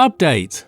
Update.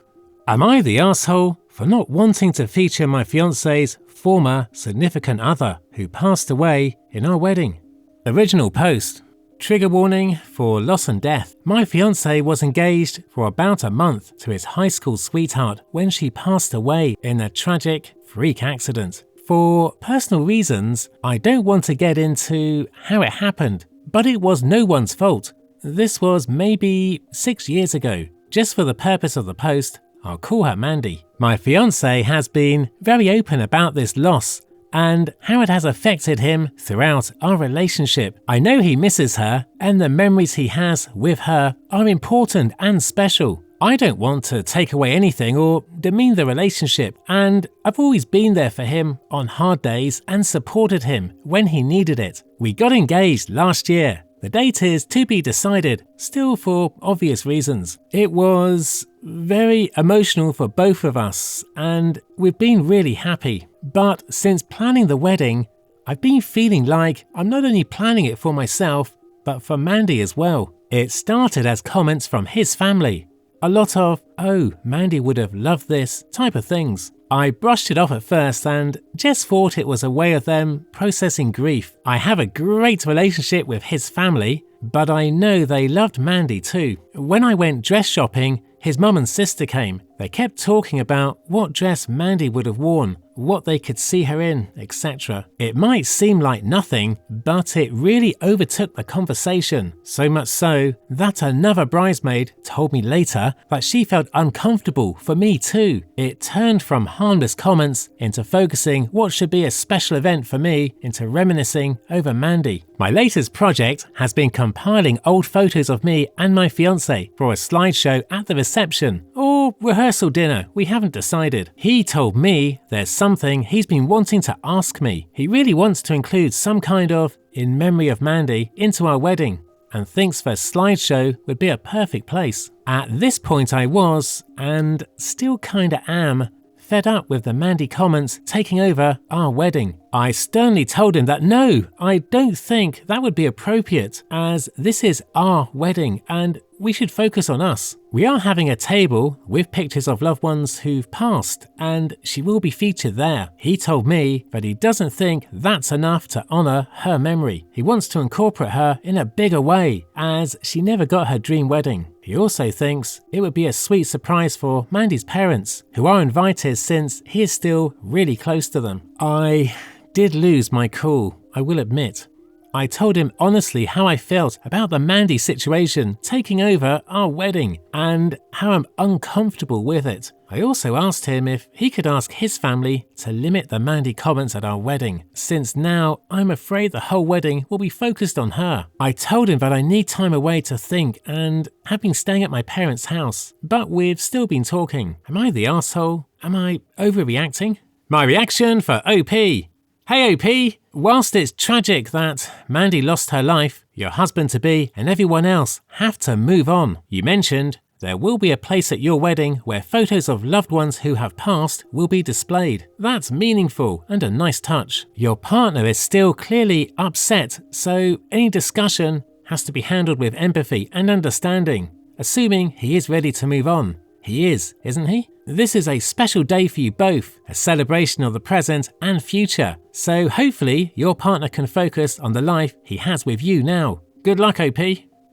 Am I the asshole for not wanting to feature my fiance's former significant other who passed away in our wedding? Original post. Trigger warning for loss and death. My fiance was engaged for about a month to his high school sweetheart when she passed away in a tragic freak accident. For personal reasons, I don't want to get into how it happened, but it was no one's fault. This was maybe 6 years ago. Just for the purpose of the post, I'll call her Mandy. My fiance has been very open about this loss and how it has affected him throughout our relationship. I know he misses her, and the memories he has with her are important and special. I don't want to take away anything or demean the relationship, and I've always been there for him on hard days and supported him when he needed it. We got engaged last year. The date is to be decided, still for obvious reasons. It was very emotional for both of us, and we've been really happy. But since planning the wedding, I've been feeling like I'm not only planning it for myself, but for Mandy as well. It started as comments from his family. A lot of, "Oh, Mandy would have loved this" type of things. I brushed it off at first and just thought it was a way of them processing grief. I have a great relationship with his family, but I know they loved Mandy too. When I went dress shopping, his mum and sister came. They kept talking about what dress Mandy would have worn, what they could see her in, etc. It might seem like nothing, but it really overtook the conversation. So much so that another bridesmaid told me later that she felt uncomfortable for me too. It turned from harmless comments into focusing what should be a special event for me into reminiscing over Mandy. My latest project has been compiling old photos of me and my fiance for a slideshow at the reception or rehearsal dinner. We haven't decided. He told me there's something he's been wanting to ask me. He really wants to include some kind of "in memory of Mandy" into our wedding and thinks the slideshow would be a perfect place. At this point I was, and still kinda am, fed up with the Mandy comments taking over our wedding. I sternly told him that no, I don't think that would be appropriate, as this is our wedding and we should focus on us. We are having a table with pictures of loved ones who've passed, and she will be featured there. He told me that he doesn't think that's enough to honour her memory. He wants to incorporate her in a bigger way, as she never got her dream wedding. He also thinks it would be a sweet surprise for Mandy's parents, who are invited since he is still really close to them. I did lose my cool, I will admit. I told him honestly how I felt about the Mandy situation taking over our wedding and how I'm uncomfortable with it. I also asked him if he could ask his family to limit the Mandy comments at our wedding, since now I'm afraid the whole wedding will be focused on her. I told him that I need time away to think and have been staying at my parents' house, but we've still been talking. Am I the asshole? Am I overreacting? My reaction for OP. Hey OP, whilst it's tragic that Mandy lost her life, your husband-to-be and everyone else have to move on. You mentioned there will be a place at your wedding where photos of loved ones who have passed will be displayed. That's meaningful and a nice touch. Your partner is still clearly upset, so any discussion has to be handled with empathy and understanding, assuming he is ready to move on. He is, isn't he? This is a special day for you both, a celebration of the present and future. So hopefully your partner can focus on the life he has with you now. Good luck, OP.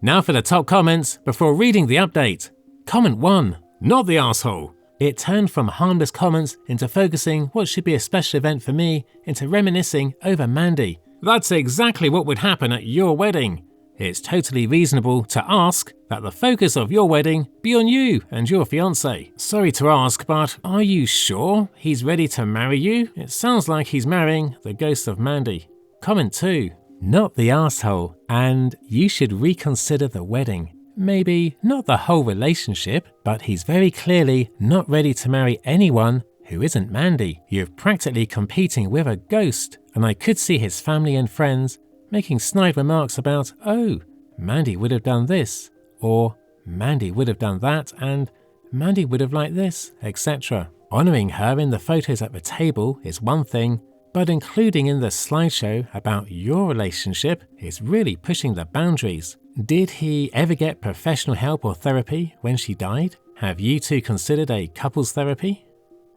Now for the top comments before reading the update. Comment 1. Not the asshole. It turned from harmless comments into focusing what should be a special event for me into reminiscing over Mandy. That's exactly what would happen at your wedding. It's totally reasonable to ask that the focus of your wedding be on you and your fiancé. Sorry to ask, but are you sure he's ready to marry you? It sounds like he's marrying the ghost of Mandy. Comment 2. Not the asshole, and you should reconsider the wedding. Maybe not the whole relationship, but he's very clearly not ready to marry anyone who isn't Mandy. You're practically competing with a ghost, and I could see his family and friends making snide remarks about, "Oh, Mandy would have done this," or "Mandy would have done that," and "Mandy would have liked this," etc. Honouring her in the photos at the table is one thing, but including in the slideshow about your relationship is really pushing the boundaries. Did he ever get professional help or therapy when she died? Have you two considered a couples therapy?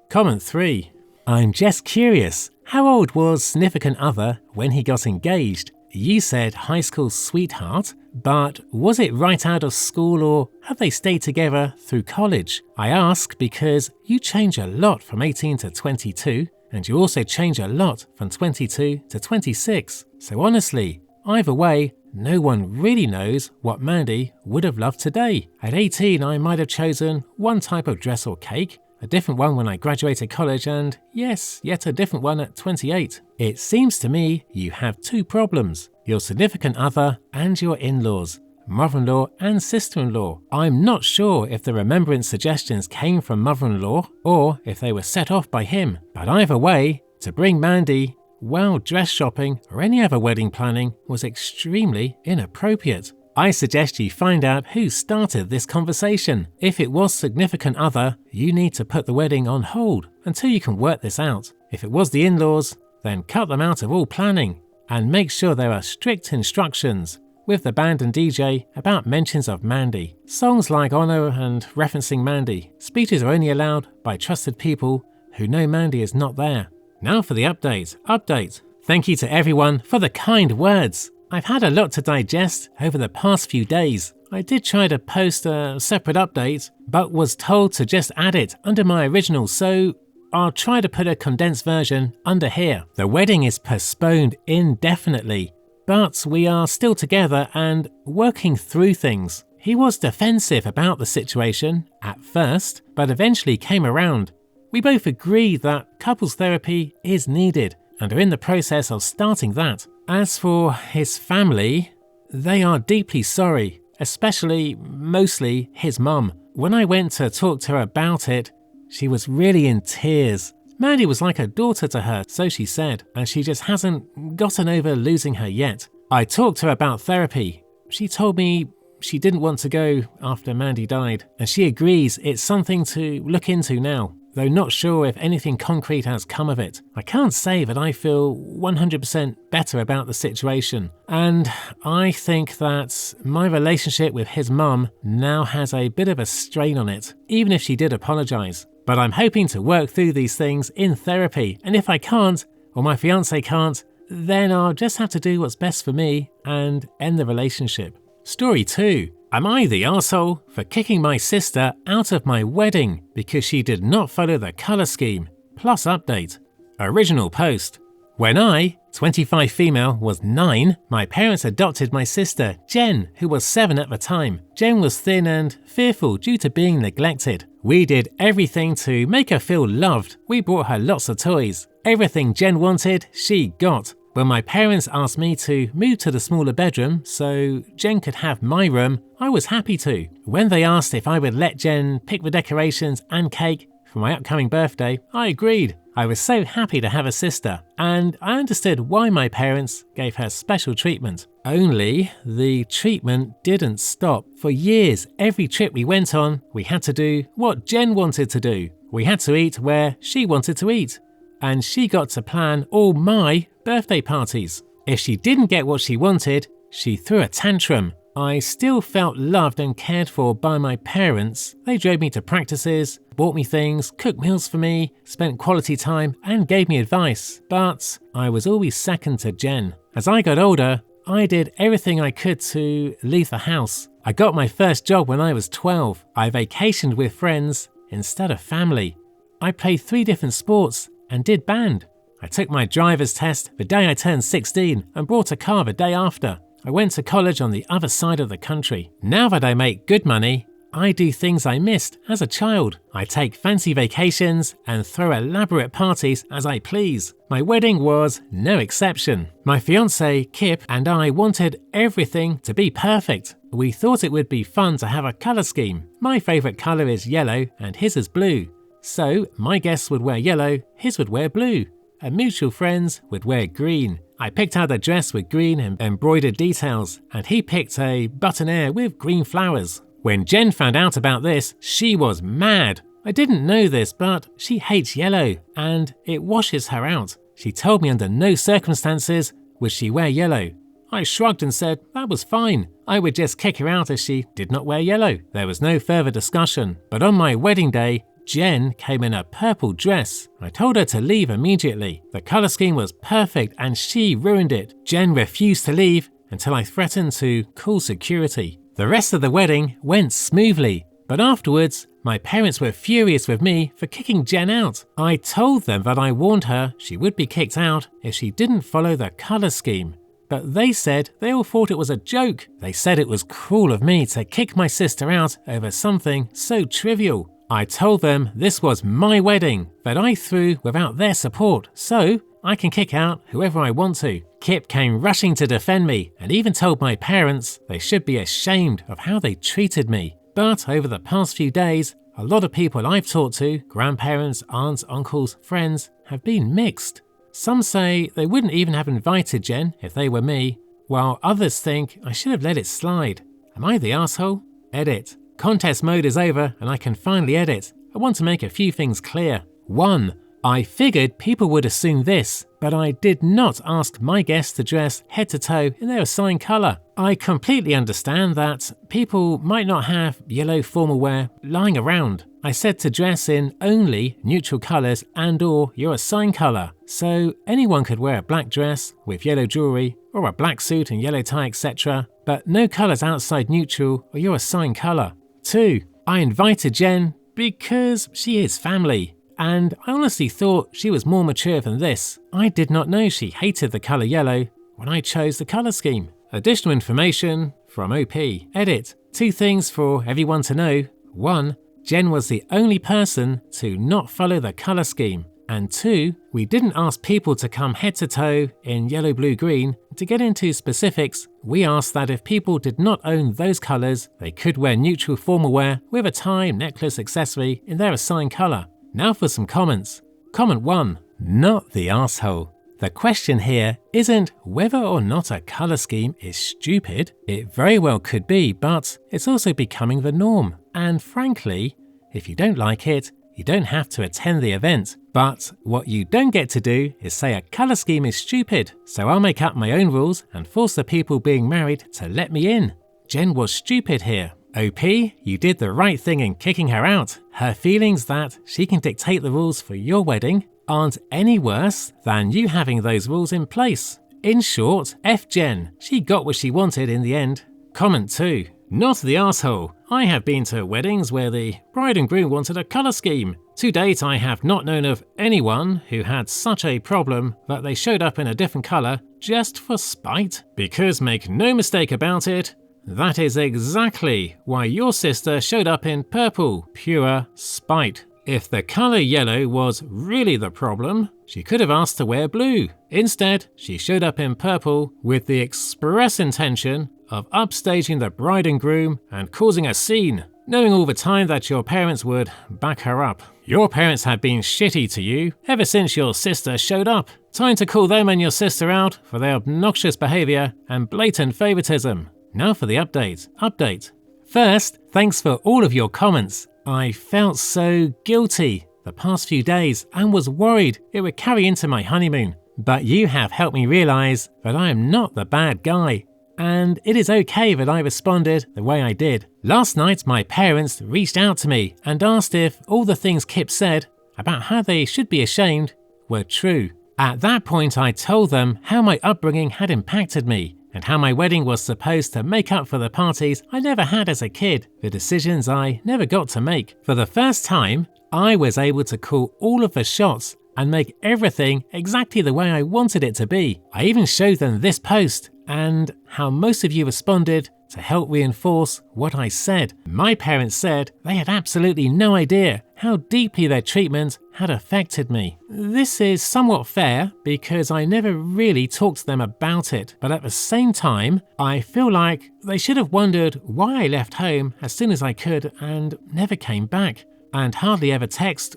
Comment 3. I'm just curious. How old was significant other when he got engaged? You said high school sweetheart, but was it right out of school or have they stayed together through college? I ask because you change a lot from 18 to 22, and you also change a lot from 22 to 26. So honestly, either way, no one really knows what Mandy would have loved today. At 18, I might have chosen one type of dress or cake, a different one when I graduated college, and yes, yet a different one at 28. It seems to me you have two problems: your significant other and your in-laws, mother-in-law and sister-in-law. I'm not sure if the remembrance suggestions came from mother-in-law or if they were set off by him, but either way, to bring Mandy, well, dress shopping or any other wedding planning was extremely inappropriate. I suggest you find out who started this conversation. If it was significant other, you need to put the wedding on hold until you can work this out. If it was the in-laws, then cut them out of all planning and make sure there are strict instructions with the band and DJ about mentions of Mandy. Songs like Honor and referencing Mandy. Speeches are only allowed by trusted people who know Mandy is not there. Now for the update. Thank you to everyone for the kind words. I've had a lot to digest over the past few days. I did try to post a separate update, but was told to just add it under my original, so I'll try to put a condensed version under here. The wedding is postponed indefinitely, but we are still together and working through things. He was defensive about the situation at first, but eventually came around. We both agree that couples therapy is needed and are in the process of starting that. As for his family, they are deeply sorry, mostly his mum. When I went to talk to her about it, she was really in tears. Mandy was like a daughter to her, so she said, and she just hasn't gotten over losing her yet. I talked to her about therapy. She told me she didn't want to go after Mandy died, and she agrees it's something to look into now, though not sure if anything concrete has come of it. I can't say that I feel 100% better about the situation, and I think that my relationship with his mum now has a bit of a strain on it, even if she did apologise. But I'm hoping to work through these things in therapy, and if I can't, or my fiance can't, then I'll just have to do what's best for me and end the relationship. Story 2. Am I the arsehole for kicking my sister out of my wedding because she did not follow the colour scheme? Plus update. Original post. When I, 25 female, was 9, my parents adopted my sister, Jen, who was 7 at the time. Jen was thin and fearful due to being neglected. We did everything to make her feel loved. We bought her lots of toys. Everything Jen wanted, she got. When my parents asked me to move to the smaller bedroom so Jen could have my room, I was happy to. When they asked if I would let Jen pick the decorations and cake for my upcoming birthday, I agreed. I was so happy to have a sister, and I understood why my parents gave her special treatment. Only the treatment didn't stop. For years, every trip we went on, we had to do what Jen wanted to do. We had to eat where she wanted to eat. And she got to plan all my birthday parties. If she didn't get what she wanted, she threw a tantrum. I still felt loved and cared for by my parents. They drove me to practices, bought me things, cooked meals for me, spent quality time and gave me advice. But I was always second to Jen. As I got older, I did everything I could to leave the house. I got my first job when I was 12. I vacationed with friends instead of family. I played 3 different sports and did band. I took my driver's test the day I turned 16 and bought a car the day after. I went to college on the other side of the country. Now that I make good money, I do things I missed as a child. I take fancy vacations and throw elaborate parties as I please. My wedding was no exception. My fiance, Kip, and I wanted everything to be perfect. We thought it would be fun to have a colour scheme. My favourite colour is yellow and his is blue. So my guests would wear yellow, his would wear blue, and mutual friends would wear green. I picked out a dress with green and embroidered details, and he picked a buttonniere with green flowers. When Jen found out about this, she was mad. I didn't know this, but she hates yellow, and it washes her out. She told me under no circumstances would she wear yellow. I shrugged and said that was fine. I would just kick her out as she did not wear yellow. There was no further discussion. But on my wedding day, Jen came in a purple dress. I told her to leave immediately. The color scheme was perfect and she ruined it. Jen refused to leave until I threatened to call security. The rest of the wedding went smoothly, but afterwards, my parents were furious with me for kicking Jen out. I told them that I warned her she would be kicked out if she didn't follow the color scheme. But they said they all thought it was a joke. They said it was cruel of me to kick my sister out over something so trivial. I told them this was my wedding that I threw without their support, so I can kick out whoever I want to. Kip came rushing to defend me and even told my parents they should be ashamed of how they treated me. But over the past few days, a lot of people I've talked to, grandparents, aunts, uncles, friends, have been mixed. Some say they wouldn't even have invited Jen if they were me, while others think I should have let it slide. Am I the asshole? Edit. Contest mode is over and I can finally edit. I want to make a few things clear. 1. I figured people would assume this, but I did not ask my guests to dress head to toe in their assigned colour. I completely understand that people might not have yellow formal wear lying around. I said to dress in only neutral colours and/or your assigned colour, so anyone could wear a black dress with yellow jewellery or a black suit and yellow tie, etc., but no colours outside neutral or your assigned colour. 2. I invited Jen because she is family, and I honestly thought she was more mature than this. I did not know she hated the colour yellow when I chose the colour scheme. Additional information from OP. Edit. 2 things for everyone to know. 1. Jen was the only person to not follow the colour scheme. And 2, we didn't ask people to come head to toe in yellow, blue, green. To get into specifics, we asked that if people did not own those colours, they could wear neutral formal wear with a tie, necklace, accessory in their assigned colour. Now for some comments. Comment 1. Not the asshole. The question here isn't whether or not a colour scheme is stupid. It very well could be, but it's also becoming the norm. And frankly, if you don't like it, you don't have to attend the event. But what you don't get to do is say a colour scheme is stupid. So I'll make up my own rules and force the people being married to let me in. Jen was stupid here. OP, you did the right thing in kicking her out. Her feelings that she can dictate the rules for your wedding aren't any worse than you having those rules in place. In short, F Jen. She got what she wanted in the end. Comment 2. Not the asshole. I have been to weddings where the bride and groom wanted a colour scheme. To date, I have not known of anyone who had such a problem that they showed up in a different colour just for spite. Because make no mistake about it, that is exactly why your sister showed up in purple, pure spite. If the colour yellow was really the problem, she could have asked to wear blue. Instead, she showed up in purple with the express intention of upstaging the bride and groom and causing a scene, knowing all the time that your parents would back her up. Your parents have been shitty to you ever since your sister showed up. Time to call them and your sister out for their obnoxious behaviour and blatant favouritism. Now for the update. First, thanks for all of your comments. I felt so guilty the past few days and was worried it would carry into my honeymoon. But you have helped me realise that I am not the bad guy, and it is okay that I responded the way I did. Last night my parents reached out to me and asked if all the things Kip said about how they should be ashamed were true. At that point I told them how my upbringing had impacted me and how my wedding was supposed to make up for the parties I never had as a kid, the decisions I never got to make. For the first time, I was able to call all of the shots and make everything exactly the way I wanted it to be. I even showed them this post and how most of you responded to help reinforce what I said. My parents said they had absolutely no idea how deeply their treatment had affected me. This is somewhat fair because I never really talked to them about it, but at the same time, I feel like they should have wondered why I left home as soon as I could and never came back, and hardly ever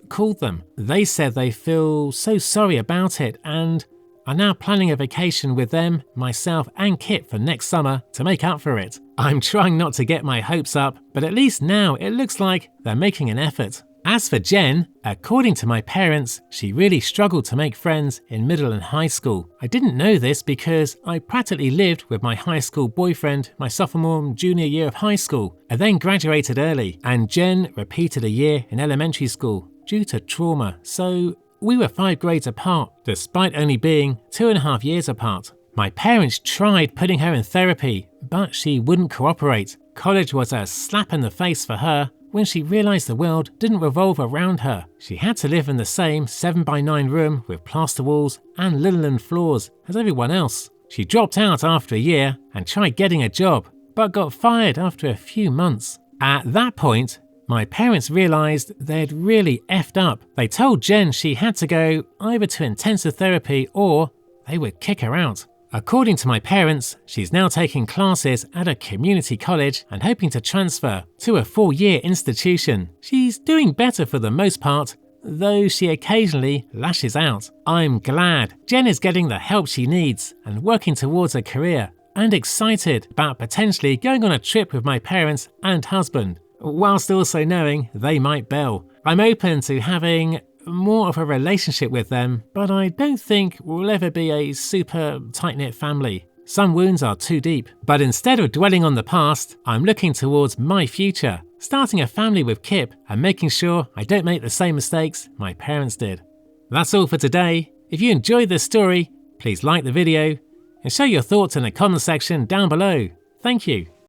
called them. They said they feel so sorry about it, and are now planning a vacation with them, myself and Kip for next summer to make up for it. I'm trying not to get my hopes up, but at least now it looks like they're making an effort. As for Jen, according to my parents, she really struggled to make friends in middle and high school. I didn't know this because I practically lived with my high school boyfriend my sophomore and junior year of high school. I then graduated early, and Jen repeated a year in elementary school due to trauma, so we were 5 grades apart, despite only being 2.5 years apart. My parents tried putting her in therapy, but she wouldn't cooperate. College was a slap in the face for her when she realized the world didn't revolve around her. She had to live in the same 7x9 room with plaster walls and linoleum floors as everyone else. She dropped out after a year and tried getting a job, but got fired after a few months. At that point, my parents realized they'd really effed up. They told Jen she had to go either to intensive therapy or they would kick her out. According to my parents, she's now taking classes at a community college and hoping to transfer to a 4-year institution. She's doing better for the most part, though she occasionally lashes out. I'm glad Jen is getting the help she needs and working towards a career, and excited about potentially going on a trip with my parents and husband, whilst also knowing they might bail. I'm open to having more of a relationship with them, but I don't think we'll ever be a super tight-knit family. Some wounds are too deep, but instead of dwelling on the past, I'm looking towards my future, starting a family with Kip and making sure I don't make the same mistakes my parents did. That's all for today. If you enjoyed this story, please like the video and share your thoughts in the comment section down below. Thank you.